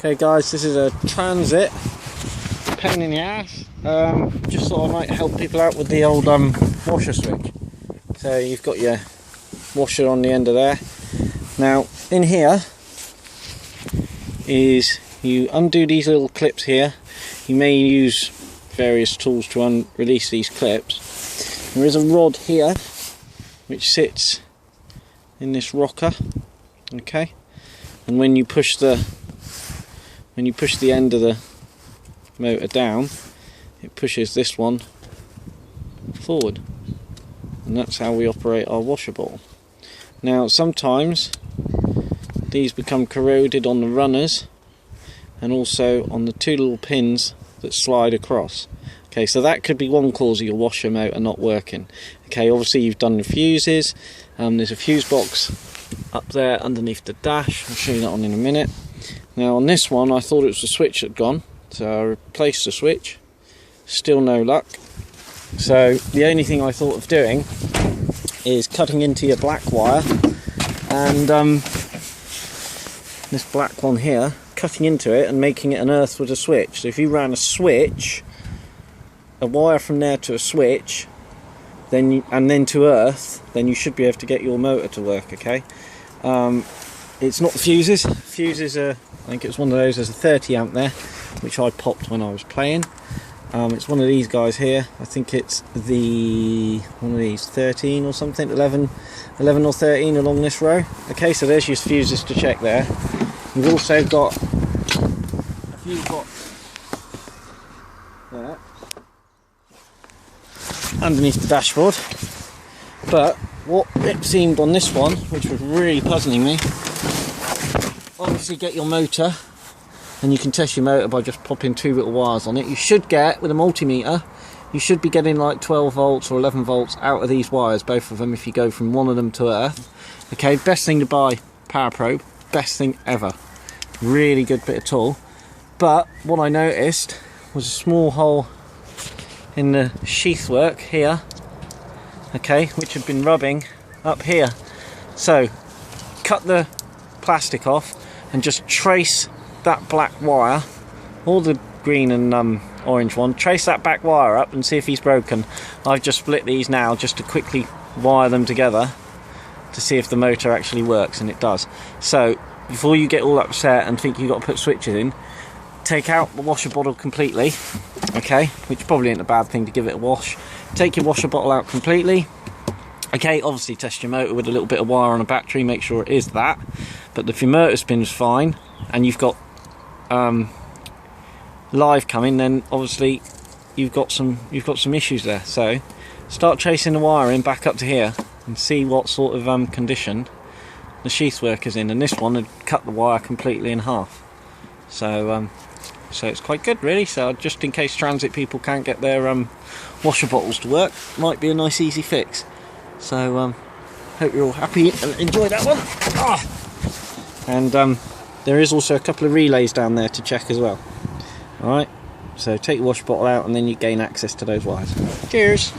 Okay guys, this is a Transit, pain in the ass. Just thought I might help people out with the old washer switch. So you've got your washer on the end of there. Now in here is, you undo these little clips here. You may use various tools to release these clips. There is a rod here which sits in this rocker, okay, and when you push the end of the motor down, it pushes this one forward, and that's how we operate our washer bottle. Now sometimes these become corroded on the runners and also on the two little pins that slide across. Okay, so that could be one cause of your washer motor not working. Okay, obviously you've done the fuses. There's a fuse box up there underneath the dash. I'll show you that one in a minute. Now on this one I thought it was the switch that had gone, so I replaced the switch. Still no luck. So the only thing I thought of doing is cutting into your black wire, and this black one here, cutting into it and making it an earth with a switch. So if you ran a switch, a wire from there to a switch, and then to earth, then you should be able to get your motor to work. Okay, it's not the fuses. Fuses are, I think it's one of those. There's a 30 amp there, which I popped when I was playing. It's one of these guys here. I think it's one of these 13 or something, 11 or 13 along this row. Okay, so there's your fuses to check there. You've also got a fuse box there underneath the dashboard. But what it seemed on this one, which was really puzzling me, obviously get your motor, and you can test your motor by just popping two little wires on it. You should get, with a multimeter, you should be getting like 12 volts or 11 volts out of these wires, both of them, if you go from one of them to earth. Okay, best thing to buy, Power Probe, best thing ever. Really good bit of tool. But what I noticed was a small hole in the sheath work here, okay, which had been rubbing up here. So cut the plastic off and just trace that black wire, or the green and orange one, trace that back wire up and see if he's broken. I've just split these now just to quickly wire them together to see if the motor actually works, and it does. So before you get all upset and think you've got to put switches in, take out the washer bottle completely, okay, which probably ain't a bad thing to give it a wash. Take your washer bottle out completely. Okay, obviously test your motor with a little bit of wire on a battery, make sure it is that. But if your motor spin's fine and you've got live coming, then obviously you've got some issues there. So start tracing the wire in back up to here and see what sort of condition the sheath work is in. And this one had cut the wire completely in half. So it's quite good really. So just in case Transit people can't get their washer bottles to work, might be a nice easy fix. So hope you're all happy and enjoy that one. And there is also a couple of relays down there to check as well. Alright, so take your wash bottle out and then you gain access to those wires. Cheers!